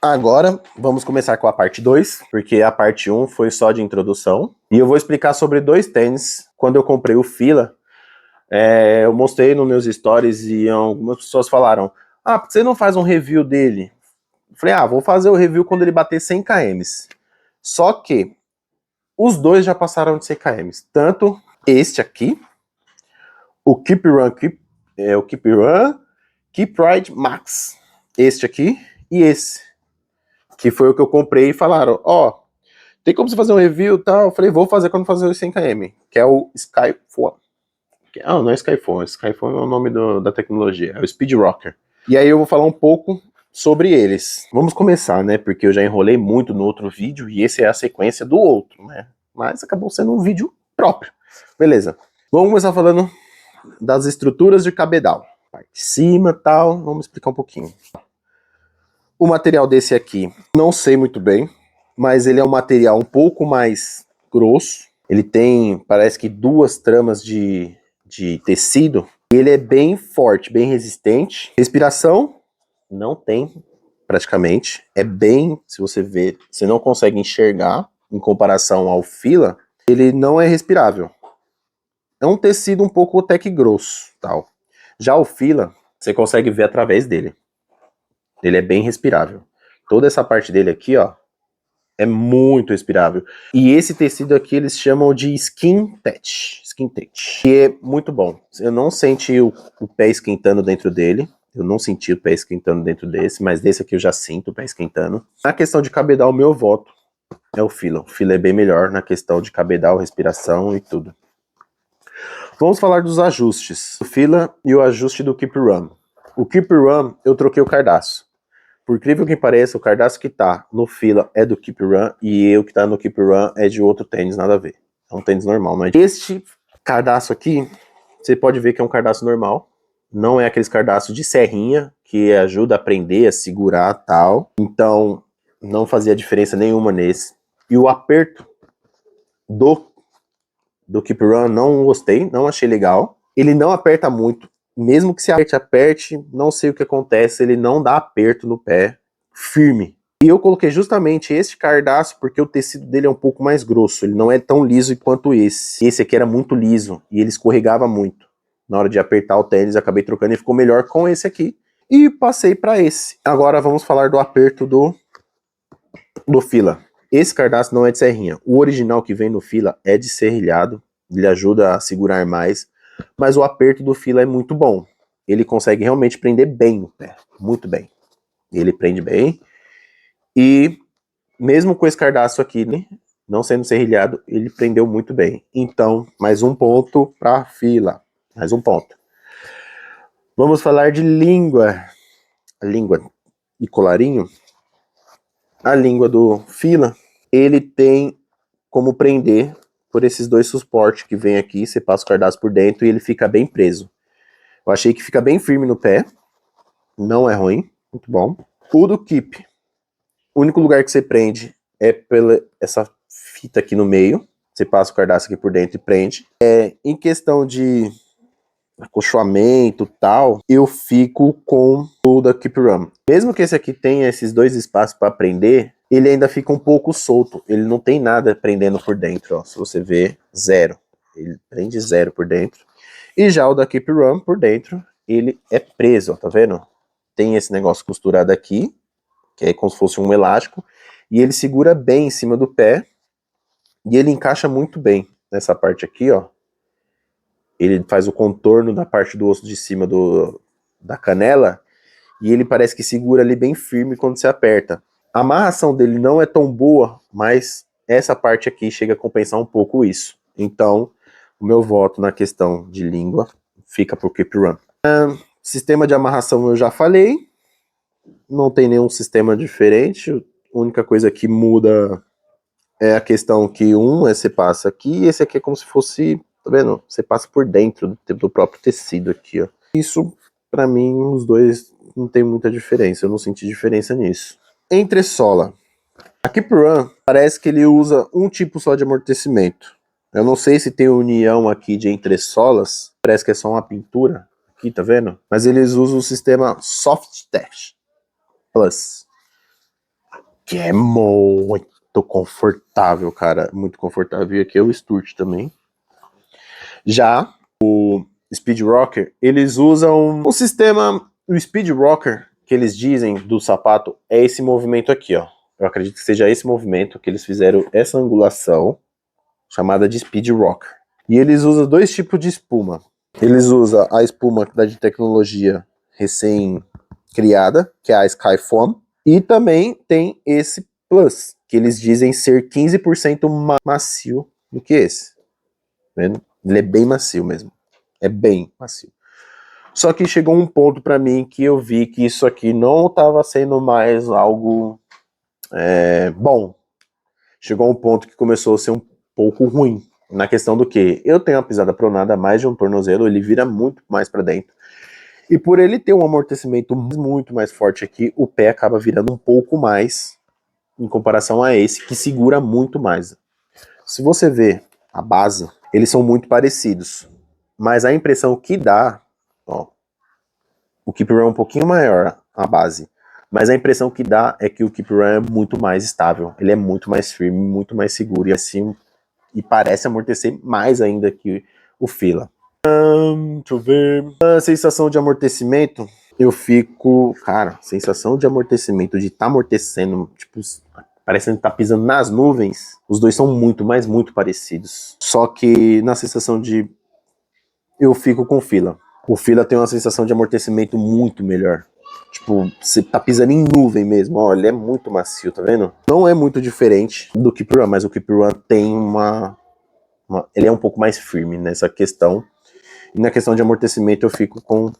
Agora vamos começar com a parte 2, porque a parte 1 foi só de introdução. E eu vou explicar sobre dois tênis. Quando eu comprei o Fila, eu mostrei nos meus stories e algumas pessoas falaram: ah, por que você não faz um review dele? Eu falei, vou fazer o review quando ele bater 100 km. Só que os dois já passaram de 100 km. Tanto este aqui, o Keep Run Keep Ride Max. Este aqui e esse. Que foi o que eu comprei e falaram, tem como você fazer um review e tal? Eu falei, vou fazer quando fazer os 100 km, que é o Skyphone. Não é Skyphone, Skyphone é o nome da tecnologia, é o Speed Rocker. E aí eu vou falar um pouco sobre eles. Vamos começar, né, porque eu já enrolei muito no outro vídeo e esse é a sequência do outro, né, mas acabou sendo um vídeo próprio. Beleza, vamos começar falando das estruturas de cabedal. Parte de cima e tal, vamos explicar um pouquinho. O material desse aqui, não sei muito bem, mas ele é um material um pouco mais grosso. Ele tem, parece que 2 tramas de tecido. Ele é bem forte, bem resistente. Respiração, não tem praticamente. É bem, se você ver, você não consegue enxergar em comparação ao Fila. Ele não é respirável. É um tecido um pouco até que grosso, tal. Já o Fila, você consegue ver através dele. Ele é bem respirável. Toda essa parte dele aqui, ó, é muito respirável. E esse tecido aqui eles chamam de Skin Touch, que é muito bom. Eu não senti o pé esquentando dentro dele. Eu não senti o pé esquentando dentro desse, mas desse aqui eu já sinto o pé esquentando. Na questão de cabedal, o meu voto é o Fila. O Fila é bem melhor na questão de cabedal, respiração e tudo. Vamos falar dos ajustes. O Fila e o ajuste do Keep Run. O Keep Run, eu troquei o cardaço. Por incrível que pareça, o cardaço que tá no Fila é do Keep Run e o que tá no Keep Run é de outro tênis, nada a ver. É um tênis normal, mas este cardaço aqui, você pode ver que é um cardaço normal. Não é aqueles cardaços de serrinha que ajuda a prender, a segurar tal. Então, não fazia diferença nenhuma nesse. E o aperto do Keep Run não gostei, não achei legal. Ele não aperta muito. Mesmo que se aperte, não sei o que acontece, ele não dá aperto no pé firme. E eu coloquei justamente este cardaço porque o tecido dele é um pouco mais grosso, ele não é tão liso quanto esse. Esse aqui era muito liso e ele escorregava muito. Na hora de apertar o tênis, acabei trocando e ficou melhor com esse aqui. E passei para esse. Agora vamos falar do aperto do Fila. Esse cardaço não é de serrinha. O original que vem no Fila é de serrilhado, ele ajuda a segurar mais. Mas o aperto do Fila é muito bom. Ele consegue realmente prender bem o pé, muito bem. Ele prende bem. E mesmo com esse cardaço aqui, né, não sendo serrilhado, ele prendeu muito bem. Então, mais um ponto para Fila. Mais um ponto. Vamos falar de língua. A língua e colarinho. A língua do Fila, ele tem como prender por esses dois suportes que vem aqui. Você passa o cardaço por dentro e ele fica bem preso. Eu achei que fica bem firme no pé. Não é ruim. Muito bom. O do Keep. O único lugar que você prende é pela essa fita aqui no meio. Você passa o cardaço aqui por dentro e prende. Em questão de acolchoamento e tal, eu fico com o da Keep Run. Mesmo que esse aqui tenha esses dois espaços para prender, ele ainda fica um pouco solto. Ele não tem nada prendendo por dentro, ó. Se você ver, zero. Ele prende zero por dentro. E já o da Keep Run por dentro, ele é preso, ó, tá vendo? Tem esse negócio costurado aqui, que é como se fosse um elástico, e ele segura bem em cima do pé, e ele encaixa muito bem nessa parte aqui, ó. Ele faz o contorno da parte do osso de cima da canela, e ele parece que segura ali bem firme quando você aperta. A amarração dele não é tão boa, mas essa parte aqui chega a compensar um pouco isso. Então, o meu voto na questão de língua fica pro Keep Run. Sistema de amarração eu já falei, não tem nenhum sistema diferente, a única coisa que muda é a questão que você passa aqui, e esse aqui é como se fosse, tá vendo? Você passa por dentro do próprio tecido aqui, ó. Isso, pra mim, os dois não tem muita diferença, eu não senti diferença nisso. Entressola. A Keep Run parece que ele usa um tipo só de amortecimento. Eu não sei se tem união aqui de entressolas, parece que é só uma pintura, aqui, tá vendo? Mas eles usam o sistema Soft Touch Plus. que é muito confortável, cara, muito confortável. E aqui é o Sturt também. Já o Speed Rocker, eles usam um sistema, o Speed Rocker, que eles dizem do sapato, é esse movimento aqui, ó. Eu acredito que seja esse movimento que eles fizeram essa angulação, chamada de Speed Rocker. E eles usam dois tipos de espuma. Eles usam a espuma da de tecnologia recém-criada, que é a Skyfoam, e também tem esse Plus, que eles dizem ser 15% macio do que esse. Tá vendo? Ele é bem macio mesmo. É bem macio. Só que chegou um ponto para mim que eu vi que isso aqui não estava sendo mais algo bom. Chegou um ponto que começou a ser um pouco ruim. Na questão do que eu tenho uma pisada pronada mais de um tornozelo, ele vira muito mais para dentro. E por ele ter um amortecimento muito mais forte aqui, o pé acaba virando um pouco mais em comparação a esse, que segura muito mais. Se você vê a base, eles são muito parecidos. Mas a impressão que dá, ó, o Keep Run é um pouquinho maior, a base. Mas a impressão que dá é que o Keep Run é muito mais estável. Ele é muito mais firme, muito mais seguro. E assim, e parece amortecer mais ainda que o Fila. Deixa eu ver. A sensação de amortecimento, eu fico... Cara, sensação de amortecimento, de estar amortecendo, tipo, parecendo que tá pisando nas nuvens. Os dois são muito, mas muito parecidos. Só que na sensação de... Eu fico com o Fila. O Fila tem uma sensação de amortecimento muito melhor. Tipo, você tá pisando em nuvem mesmo. Ó, ele é muito macio, tá vendo? Não é muito diferente do Keep Run, mas o Keep Run tem ele é um pouco mais firme nessa questão. E na questão de amortecimento eu fico com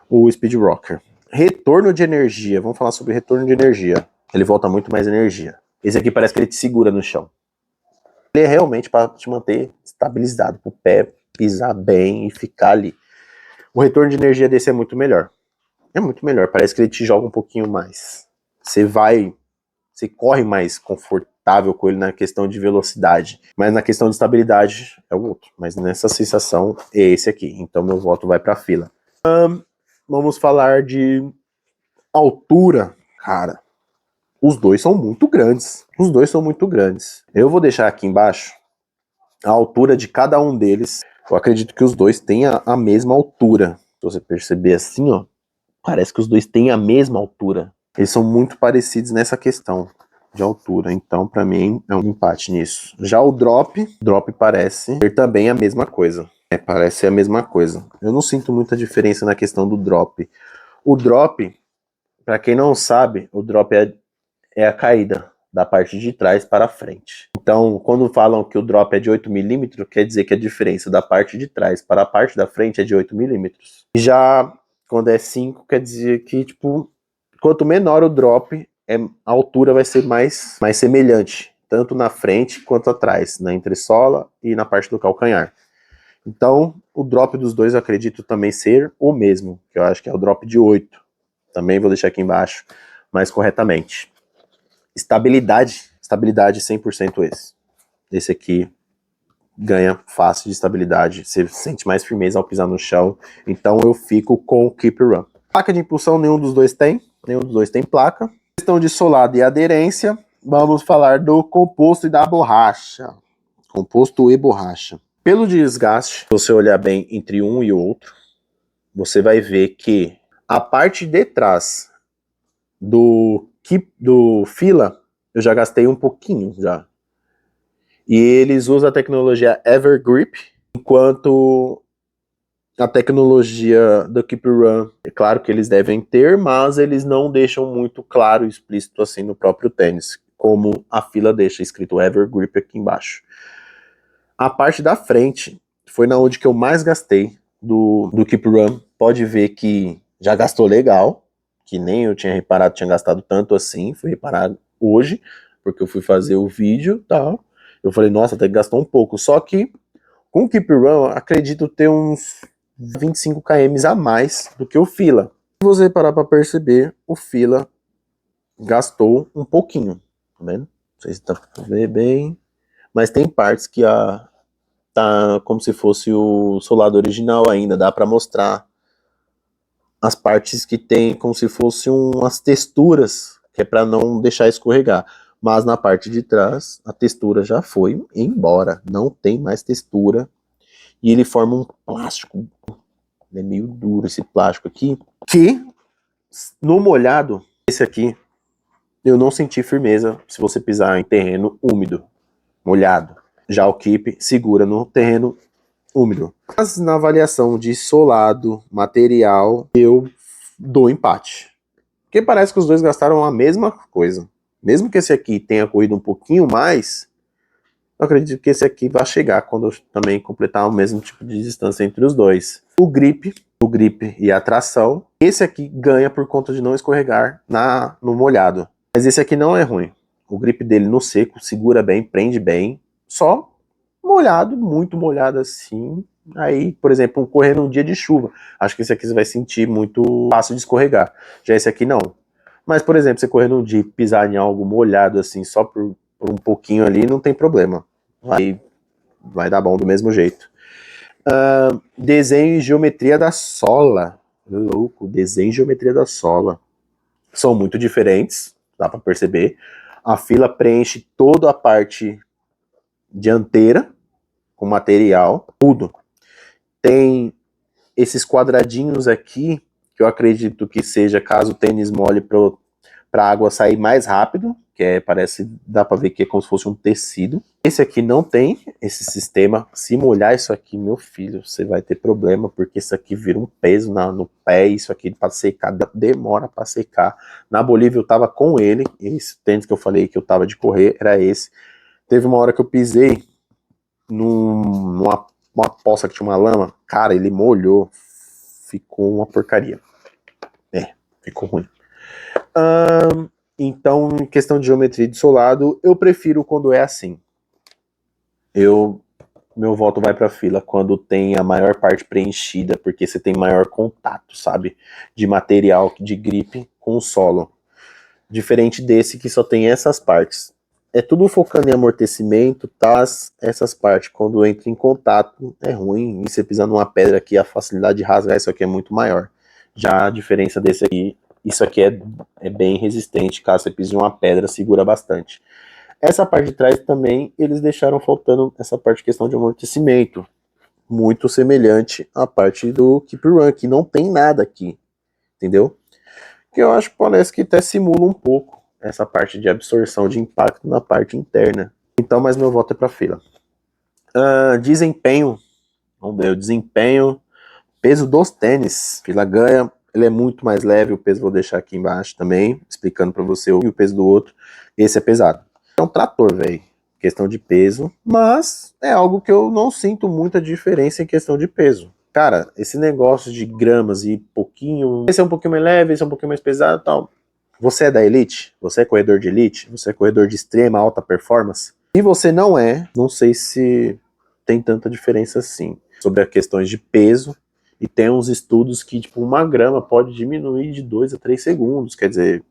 o Speed Rocker. Retorno de energia. Vamos falar sobre retorno de energia. Ele volta muito mais energia. Esse aqui parece que ele te segura no chão. Ele é realmente para te manter estabilizado, para o pé pisar bem e ficar ali. O retorno de energia desse é muito melhor. É muito melhor, parece que ele te joga um pouquinho mais. Você corre mais confortável com ele na questão de velocidade, mas na questão de estabilidade é o outro. Mas nessa sensação é esse aqui, então meu voto vai pra Fila. Vamos falar de altura. Cara, os dois são muito grandes. Os dois são muito grandes. Eu vou deixar aqui embaixo a altura de cada um deles. Eu acredito que os dois têm a mesma altura. Se você perceber assim, ó, parece que os dois têm a mesma altura. Eles são muito parecidos nessa questão de altura. Então, pra mim, é um empate nisso. Já o drop parece ser também a mesma coisa. Parece ser a mesma coisa. Eu não sinto muita diferença na questão do drop. O drop, pra quem não sabe, o drop é a caída da parte de trás para a frente. Então, quando falam que o drop é de 8 milímetros, quer dizer que a diferença da parte de trás para a parte da frente é de 8 milímetros. Já quando é 5, quer dizer que, tipo, quanto menor o drop, a altura vai ser mais semelhante, tanto na frente quanto atrás, na entressola e na parte do calcanhar. Então, o drop dos dois eu acredito também ser o mesmo, que eu acho que é o drop de 8. Também vou deixar aqui embaixo, mais corretamente. Estabilidade 100% esse. Esse aqui ganha fácil de estabilidade, você sente mais firmeza ao pisar no chão, então eu fico com o Keep Run. Placa de impulsão nenhum dos dois tem placa. Questão de solado e aderência, vamos falar do composto e da borracha. Composto e borracha. Pelo desgaste, se você olhar bem entre um e outro, você vai ver que a parte de trás do Fila eu já gastei um pouquinho já. E eles usam a tecnologia Evergrip, enquanto a tecnologia do Keep Run, é claro que eles devem ter, mas eles não deixam muito claro e explícito assim no próprio tênis, como a Fila deixa escrito Evergrip aqui embaixo. A parte da frente foi na onde que eu mais gastei do Keep Run. Pode ver que já gastou legal, que nem eu tinha reparado, tinha gastado tanto assim, fui reparar hoje, porque eu fui fazer o vídeo e tal. Eu falei, nossa, até que gastou um pouco. Só que com o Keep Run, acredito ter uns 25 km a mais do que o Fila. Se você parar para perceber, o Fila gastou um pouquinho, tá vendo? Não sei se dá pra ver bem, mas tem partes que tá como se fosse o solado original ainda, dá para mostrar as partes que tem como se fossem umas texturas que é para não deixar escorregar. Mas na parte de trás, a textura já foi embora, não tem mais textura. E ele forma um plástico, é meio duro esse plástico aqui, que no molhado, esse aqui, eu não senti firmeza se você pisar em terreno úmido, molhado. Já o Keep segura no terreno úmido. Mas na avaliação de solado, material, eu dou empate. Porque parece que os dois gastaram a mesma coisa. Mesmo que esse aqui tenha corrido um pouquinho mais, eu acredito que esse aqui vai chegar quando eu também completar o mesmo tipo de distância entre os dois. O grip e a tração, esse aqui ganha por conta de não escorregar no molhado. Mas esse aqui não é ruim. O grip dele no seco segura bem, prende bem. Só molhado, muito molhado assim. Aí, por exemplo, correr num dia de chuva. Acho que esse aqui você vai sentir muito fácil de escorregar. Já esse aqui não. Mas, por exemplo, você correr num dia e pisar em algo molhado assim, só por um pouquinho ali, não tem problema. Vai dar bom do mesmo jeito. Desenho e geometria da sola. Louco, desenho e geometria da sola. São muito diferentes, dá para perceber. A fila preenche toda a parte dianteira com material, tudo. Tem esses quadradinhos aqui, que eu acredito que seja caso o tênis mole para a água sair mais rápido, que dá para ver que é como se fosse um tecido. Esse aqui não tem esse sistema. Se molhar isso aqui, meu filho, você vai ter problema, porque isso aqui vira um peso no pé, isso aqui para secar, demora para secar. Na Bolívia eu tava com ele, esse tênis que eu falei que eu tava de correr, era esse. Teve uma hora que eu pisei numa poça que tinha uma lama, cara, ele molhou, ficou uma porcaria. Ficou ruim. Então, em questão de geometria de solado, eu prefiro quando é assim. Meu voto vai para fila quando tem a maior parte preenchida, porque você tem maior contato, sabe? De material, de gripe com o solo. Diferente desse que só tem essas partes. É tudo focando em amortecimento, tá? Essas partes, quando entra em contato, é ruim. E você pisar numa pedra aqui, a facilidade de rasgar isso aqui é muito maior. Já a diferença desse aqui, isso aqui é bem resistente. Caso você pise em uma pedra, segura bastante. Essa parte de trás também, eles deixaram faltando essa parte de questão de amortecimento. Muito semelhante à parte do Keep Run, que não tem nada aqui. Entendeu? Que eu acho que parece que até simula um pouco essa parte de absorção de impacto na parte interna. Então, mas meu voto é para fila. Desempenho. Vamos ver, o desempenho. Peso dos tênis. Fila ganha. Ele é muito mais leve. O peso vou deixar aqui embaixo também, explicando para você o peso do outro. Esse é pesado. É um trator, velho. Questão de peso. Mas é algo que eu não sinto muita diferença em questão de peso. Cara, esse negócio de gramas e pouquinho... Esse é um pouquinho mais leve, esse é um pouquinho mais pesado e tal. Você é da elite? Você é corredor de elite? Você é corredor de extrema alta performance? Se você não é, não sei se tem tanta diferença assim. Sobre as questões de peso. E tem uns estudos que, tipo, 1 grama pode diminuir de 2 a 3 segundos. Quer dizer,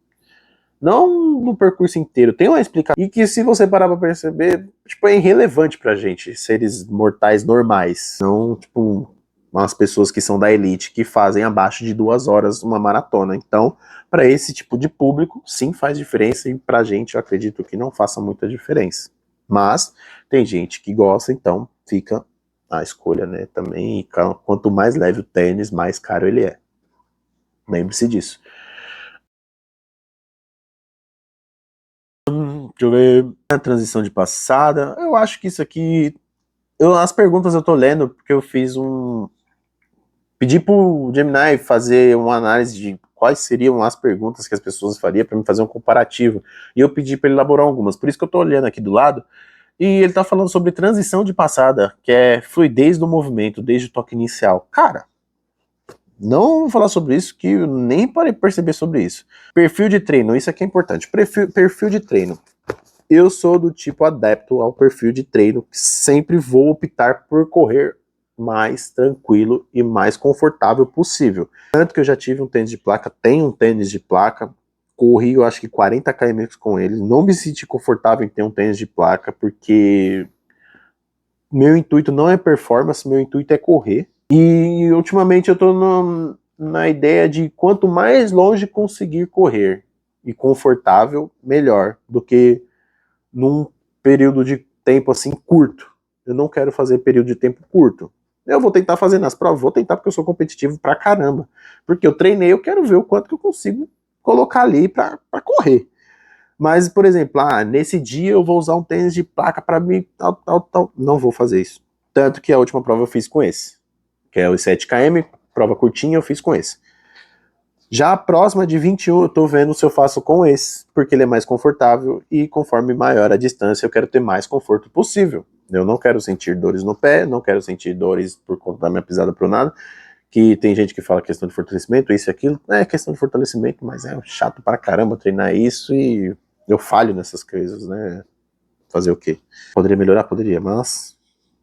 não no percurso inteiro. Tem uma explicação. E que se você parar pra perceber, tipo, é irrelevante pra gente, seres mortais normais. Não, tipo... as pessoas que são da elite, que fazem abaixo de 2 horas uma maratona. Então, para esse tipo de público, sim, faz diferença, e pra gente, eu acredito que não faça muita diferença. Mas, tem gente que gosta, então fica a escolha, né, também, e quanto mais leve o tênis, mais caro ele é. Lembre-se disso. Deixa eu ver, a transição de passada, eu acho que isso aqui, as perguntas eu tô lendo, porque eu fiz pedi pro Gemini fazer uma análise de quais seriam as perguntas que as pessoas fariam para me fazer um comparativo. E eu pedi para ele elaborar algumas. Por isso que eu tô olhando aqui do lado. E ele tá falando sobre transição de passada, que é fluidez do movimento desde o toque inicial. Cara, não vou falar sobre isso, que eu nem parei perceber sobre isso. Perfil de treino, isso aqui é importante. Perfil de treino. Eu sou do tipo adepto ao perfil de treino, que sempre vou optar por correr mais tranquilo e mais confortável possível. Tanto que eu já tive um tênis de placa, tenho um tênis de placa, corri eu acho que 40 km com ele, não me senti confortável em ter um tênis de placa, porque meu intuito não é performance, meu intuito é correr. E ultimamente eu tô na ideia de quanto mais longe conseguir correr. e confortável, melhor do que num período de tempo assim curto. Eu não quero fazer período de tempo curto. Eu vou tentar fazer nas provas, vou tentar porque eu sou competitivo pra caramba. Porque eu treinei, eu quero ver o quanto que eu consigo colocar ali pra correr. Mas, por exemplo, nesse dia eu vou usar um tênis de placa pra mim, tal. Não vou fazer isso. Tanto que a última prova eu fiz com esse, que é os 7 km, prova curtinha eu fiz com esse. Já a próxima de 21 eu tô vendo se eu faço com esse, porque ele é mais confortável e conforme maior a distância eu quero ter mais conforto possível. Eu não quero sentir dores no pé, não quero sentir dores por conta da minha pisada pronada, que tem gente que fala questão de fortalecimento, isso e aquilo, é questão de fortalecimento, mas é chato pra caramba treinar isso e eu falho nessas coisas, né? Fazer o quê? Poderia melhorar? Poderia, mas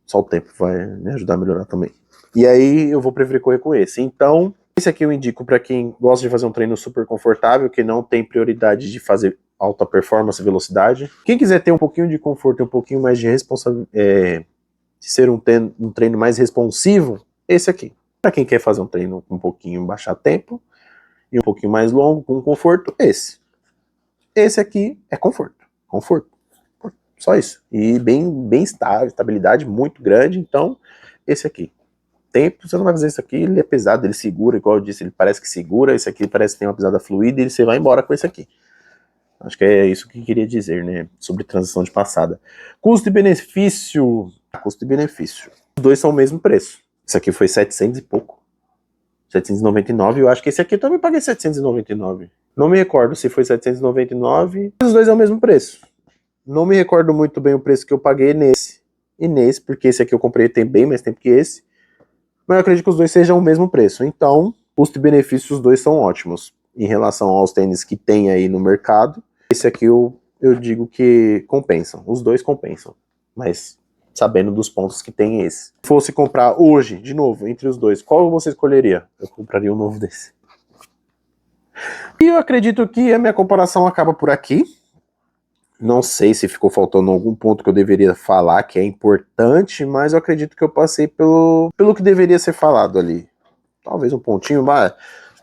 só o tempo vai me ajudar a melhorar também. E aí eu vou preferir correr com esse. Então, esse aqui eu indico para quem gosta de fazer um treino super confortável, que não tem prioridade de fazer alta performance e velocidade. Quem quiser ter um pouquinho de conforto e um pouquinho mais de responsabilidade, de ser um treino mais responsivo, esse aqui. Para quem quer fazer um treino com um pouquinho baixar tempo e um pouquinho mais longo, com conforto, esse. Esse aqui é conforto. Conforto. Só isso. E bem estável, estabilidade muito grande, então esse aqui. Tempo, você não vai fazer isso aqui, ele é pesado, ele segura, igual eu disse, ele parece que segura, esse aqui parece que tem uma pisada fluida e você vai embora com esse aqui. Acho que é isso que eu queria dizer, né, sobre transição de passada. Custo e benefício. Custo e benefício. Os dois são o mesmo preço. Esse aqui foi 700 e pouco. 799, eu acho que esse aqui eu também paguei 799. Não me recordo se foi 799, mas os dois é o mesmo preço. Não me recordo muito bem o preço que eu paguei nesse e nesse, porque esse aqui eu comprei tem bem mais tempo que esse. Mas eu acredito que os dois sejam o mesmo preço. Então, custo e benefício, os dois são ótimos. Em relação aos tênis que tem aí no mercado, esse aqui eu digo que compensam. Os dois compensam. Mas sabendo dos pontos que tem esse. Se fosse comprar hoje, de novo, entre os dois, qual você escolheria? Eu compraria um novo desse. E eu acredito que a minha comparação acaba por aqui. Não sei se ficou faltando algum ponto que eu deveria falar que é importante, mas eu acredito que eu passei pelo que deveria ser falado ali. Talvez um pontinho, mas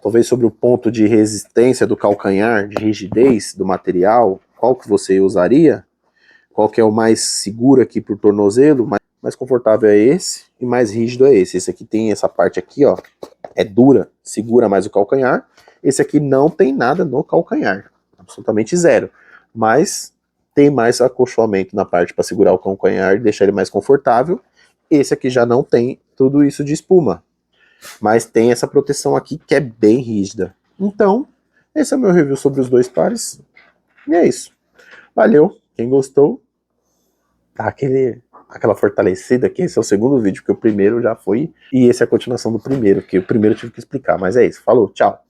talvez sobre o ponto de resistência do calcanhar, de rigidez do material, qual que você usaria? Qual que é o mais seguro aqui pro tornozelo? Mais confortável é esse e mais rígido é esse. Esse aqui tem essa parte aqui, ó, é dura, segura mais o calcanhar. Esse aqui não tem nada no calcanhar, absolutamente zero. Mas tem mais acolchoamento na parte para segurar o calcanhar e deixar ele mais confortável. Esse aqui já não tem tudo isso de espuma, mas tem essa proteção aqui que é bem rígida. Então, esse é o meu review sobre os dois pares. E é isso. Valeu. Quem gostou, tá aquela fortalecida aqui. Esse é o segundo vídeo, porque o primeiro já foi. E esse é a continuação do primeiro, que o primeiro eu tive que explicar. Mas é isso. Falou, tchau.